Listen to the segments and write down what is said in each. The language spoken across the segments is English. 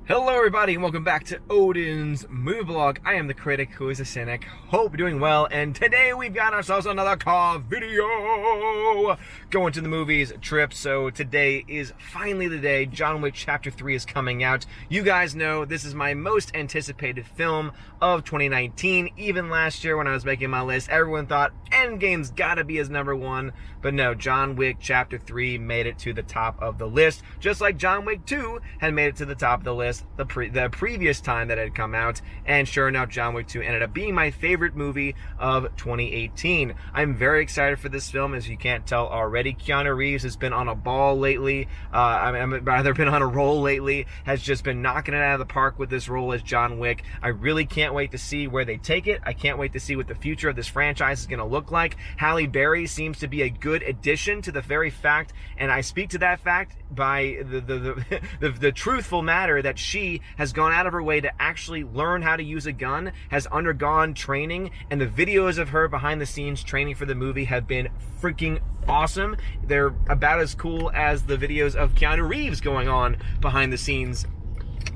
Hello everybody and welcome back to Odin's Movie Blog. I am the critic who is a cynic. Hope you're doing well, and today we've got ourselves another car video! Going to the movies trip, so today is finally the day. John Wick Chapter 3 is coming out. You guys know this is my most anticipated film of 2019. Even last year when I was making my list, everyone thought Endgame's gotta be his number one. But no, John Wick Chapter 3 made it to the top of the list, just like John Wick 2 had made it to the top of the list the previous time that it had come out. And sure enough, John Wick 2 ended up being my favorite movie of 2018. I'm very excited for this film, as you can't tell already. Keanu Reeves has been on a ball lately, rather been on a roll lately, has just been knocking it out of the park with this role as John Wick. I really can't wait to see where they take it. I can't wait to see what the future of this franchise is going to look like. Halle Berry seems to be a good addition to the very fact, and I speak to that fact by the truthful matter that she has gone out of her way to actually learn how to use a gun, has undergone training, and the videos of her behind the scenes training for the movie have been freaking awesome. They're about as cool as the videos of Keanu Reeves going on behind the scenes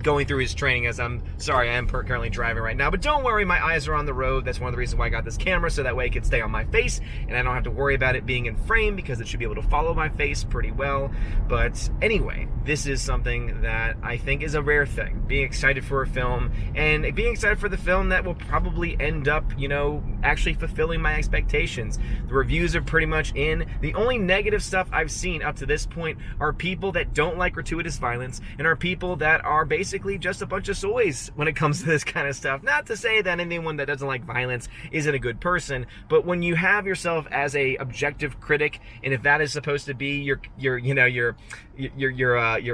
going through his training. As I'm sorry, I am currently driving right now, but don't worry, my eyes are on the road. That's one of the reasons why I got this camera, so that way it can stay on my face and I don't have to worry about it being in frame, because it should be able to follow my face pretty well. But anyway, this is something that I think is a rare thing, being excited for a film, and being excited for the film that will probably end up, you know, actually fulfilling my expectations. The reviews are pretty much in. The only negative stuff I've seen up to this point are people that don't like gratuitous violence, and are people that are basically just a bunch of soys when it comes to this kind of stuff. Not to say that anyone that doesn't like violence isn't a good person, but when you have yourself as a objective critic, and if that is supposed to be your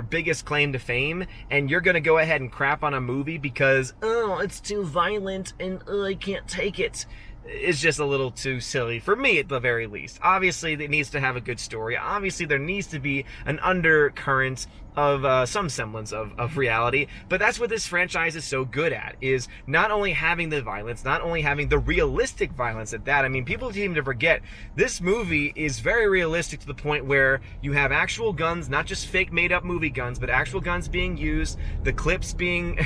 biggest claim to fame, and you're gonna go ahead and crap on a movie because, oh, it's too violent and I can't take it, is just a little too silly for me, at the very least. Obviously, it needs to have a good story. Obviously, there needs to be an undercurrent of some semblance of reality, but that's what this franchise is so good at, is not only having the violence, not only having the realistic violence at that. I mean, people seem to forget this movie is very realistic to the point where you have actual guns, not just fake made-up movie guns, but actual guns being used, the clips being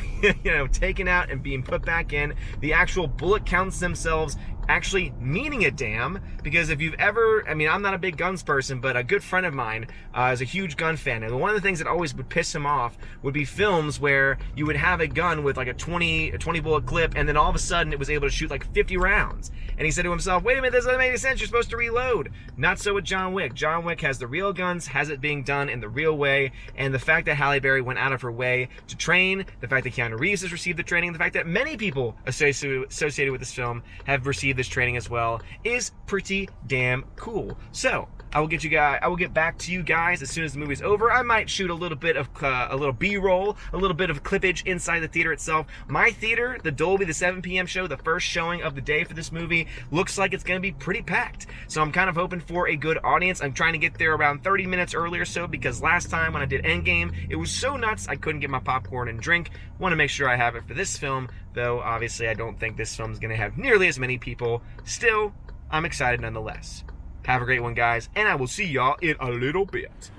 taken out and being put back in, the actual bullet counts themselves actually meaning a damn. Because if you've ever, I mean, I'm not a big guns person, but a good friend of mine is a huge gun fan, and one of the things that always would piss him off would be films where you would have a gun with like a 20 bullet clip, and then all of a sudden it was able to shoot like 50 rounds. And he said to himself, wait a minute, this doesn't make any sense, you're supposed to reload. Not so with John Wick. John Wick has the real guns, has it being done in the real way, and the fact that Halle Berry went out of her way to train, the fact that Keanu Reeves has received the training, the fact that many people associated with this film have received this training as well, is pretty damn cool. So I will get back to you guys as soon as the movie's over. I might shoot a little bit of a little B-roll, a little bit of clippage inside the theater itself. My theater, the Dolby, the 7 p.m. show, the first showing of the day for this movie, looks like it's going to be pretty packed. So I'm kind of hoping for a good audience. I'm trying to get there around 30 minutes early or so, because last time when I did Endgame, it was so nuts I couldn't get my popcorn and drink. Want to make sure I have it for this film, though obviously I don't think this film is going to have nearly as many people. Still, I'm excited nonetheless. Have a great one, guys, and I will see y'all in a little bit.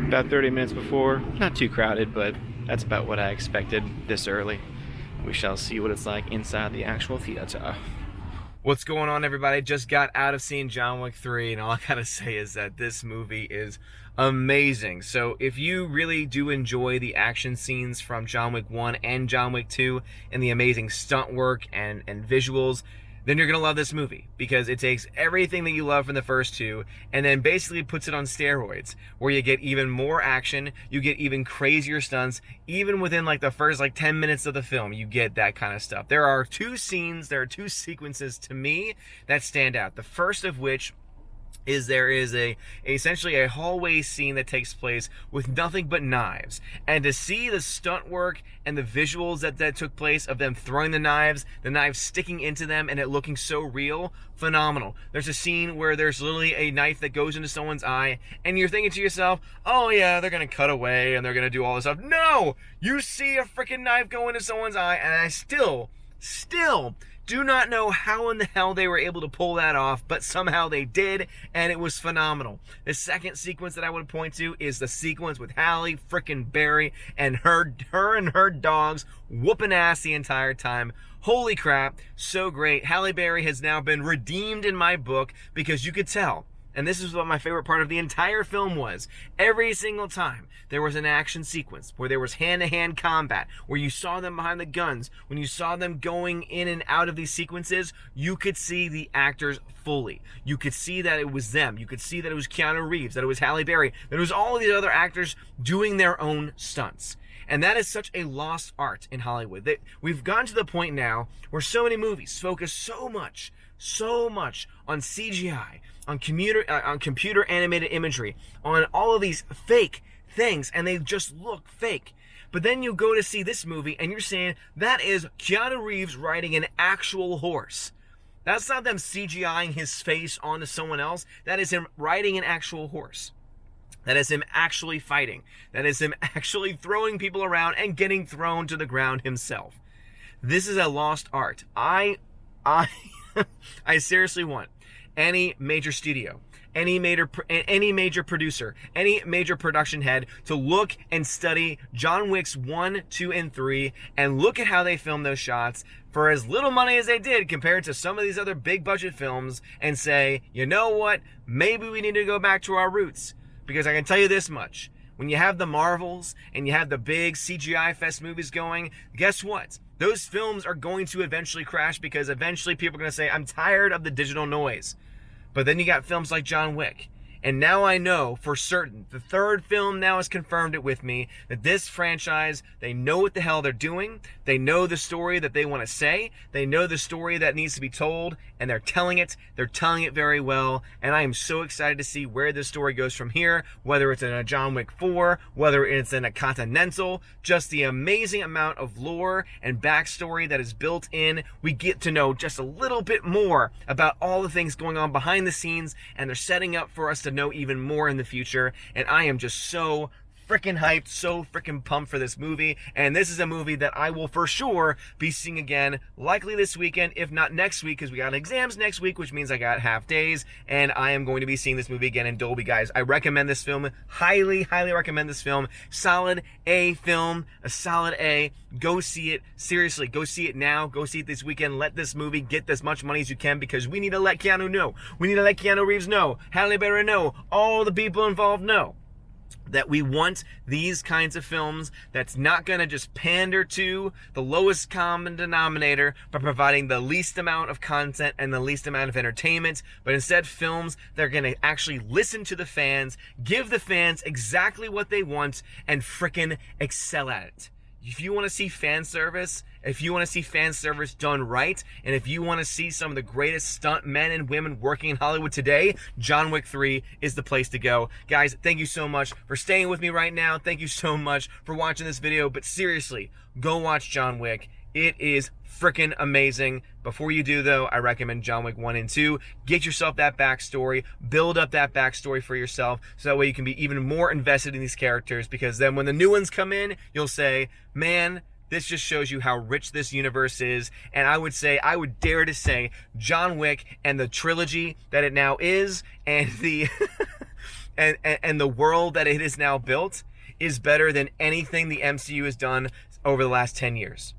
About 30 minutes before, not too crowded, but that's about what I expected this early. We shall see what it's like inside the actual theater. What's going on, everybody? Just got out of seeing John Wick 3, and all I gotta say is that this movie is amazing. So if you really do enjoy the action scenes from John Wick 1 and John Wick 2, and the amazing stunt work and visuals, then you're gonna love this movie, because it takes everything that you love from the first two and then basically puts it on steroids, where you get even more action, you get even crazier stunts, even within like the first 10 minutes of the film, you get that kind of stuff. There are two sequences to me that stand out. The first of which is there is essentially a hallway scene that takes place with nothing but knives, and to see the stunt work and the visuals that took place of them throwing the knives sticking into them, and it looking so real, phenomenal. There's a scene where there's literally a knife that goes into someone's eye, and you're thinking to yourself, oh yeah, they're gonna cut away and they're gonna do all this stuff. No, you see a freaking knife go into someone's eye, and I still Do not know how in the hell they were able to pull that off, but somehow they did, and it was phenomenal. The second sequence that I would point to is the sequence with Halle frickin' Berry and her and her dogs whooping ass the entire time. Holy crap, so great. Halle Berry has now been redeemed in my book because you could tell. And this is what my favorite part of the entire film was. Every single time there was an action sequence where there was hand-to-hand combat, where you saw them behind the guns, when you saw them going in and out of these sequences, you could see the actors fully. You could see that it was them. You could see that it was Keanu Reeves, that it was Halle Berry, that it was all of these other actors doing their own stunts. And that is such a lost art in Hollywood. We've gotten to the point now where so many movies focus so much on CGI, on computer animated imagery, on all of these fake things, and they just look fake. But then you go to see this movie and you're saying that is Keanu Reeves riding an actual horse. That's not them CGIing his face onto someone else. That is him riding an actual horse. That is him actually fighting. That is him actually throwing people around and getting thrown to the ground himself. This is a lost art. I seriously want any major studio, any major producer, any major production head to look and study John Wick's 1, 2, and 3 and look at how they filmed those shots for as little money as they did compared to some of these other big budget films and say, you know what, maybe we need to go back to our roots. Because I can tell you this much, when you have the Marvels and you have the big CGI fest movies going, guess what? Those films are going to eventually crash because eventually people are going to say, I'm tired of the digital noise. But then you got films like John Wick. And now I know for certain, the third film now has confirmed it with me, that this franchise, they know what the hell they're doing. They know the story that they want to say. They know the story that needs to be told, and they're telling it. They're telling it very well, and I am so excited to see where this story goes from here, whether it's in a John Wick 4, whether it's in a Continental, just the amazing amount of lore and backstory that is built in. We get to know just a little bit more about all the things going on behind the scenes, and they're setting up for us to know even more in the future, and I am just so freaking hyped, so freaking pumped for this movie. And this is a movie that I will for sure be seeing again, likely this weekend, if not next week, because we got exams next week, which means I got half days, and I am going to be seeing this movie again in Dolby, guys. I recommend this film, highly recommend this film. Solid A film, a solid A. Go see it. Seriously, go see it now. Go see it this weekend. Let this movie get as much money as you can, because we need to let Keanu know. We need to let Keanu Reeves know. Halle Berry know. All the people involved know that we want these kinds of films that's not going to just pander to the lowest common denominator by providing the least amount of content and the least amount of entertainment, but instead films that are going to actually listen to the fans, give the fans exactly what they want, and frickin' excel at it. If you want to see fan service, done right, and if you want to see some of the greatest stunt men and women working in Hollywood today, John Wick 3 is the place to go. Guys, thank you so much for staying with me right now. Thank you so much for watching this video, but seriously, go watch John Wick. It is freaking amazing. Before you do, though, I recommend John Wick 1 and 2. Get yourself that backstory. Build up that backstory for yourself, so that way you can be even more invested in these characters, because then when the new ones come in, you'll say, man, this just shows you how rich this universe is. And I would dare to say, John Wick and the trilogy that it now is, and the and the world that it is now built, is better than anything the MCU has done over the last 10 years.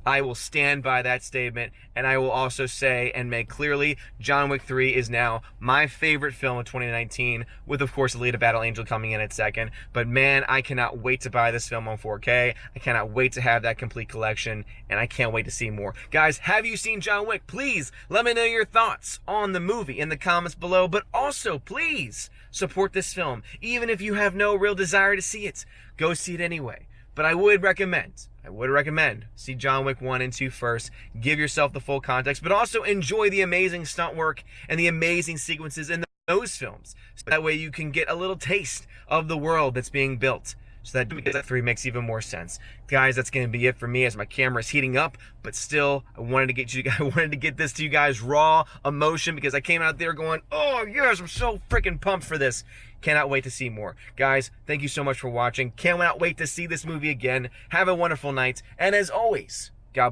I will stand by that statement, and I will also say and make clearly John Wick 3 is now my favorite film of 2019, with, of course, Alita Battle Angel coming in at second. But man, I cannot wait to buy this film on 4K. I cannot wait to have that complete collection, and I can't wait to see more. Guys, have you seen John Wick? Please let me know your thoughts on the movie in the comments below, but also please support this film. Even if you have no real desire to see it, go see it anyway. But I would recommend see John Wick 1 and 2 first. Give yourself the full context, but also enjoy the amazing stunt work and the amazing sequences in those films. So that way you can get a little taste of the world that's being built. So that 3 makes even more sense. Guys, that's going to be it for me as my camera is heating up, but still, I wanted to get this to you guys raw emotion, because I came out there going, oh yes, I'm so freaking pumped for this. Cannot wait to see more. Guys, thank you so much for watching. Cannot wait to see this movie again. Have a wonderful night, and as always, God bless.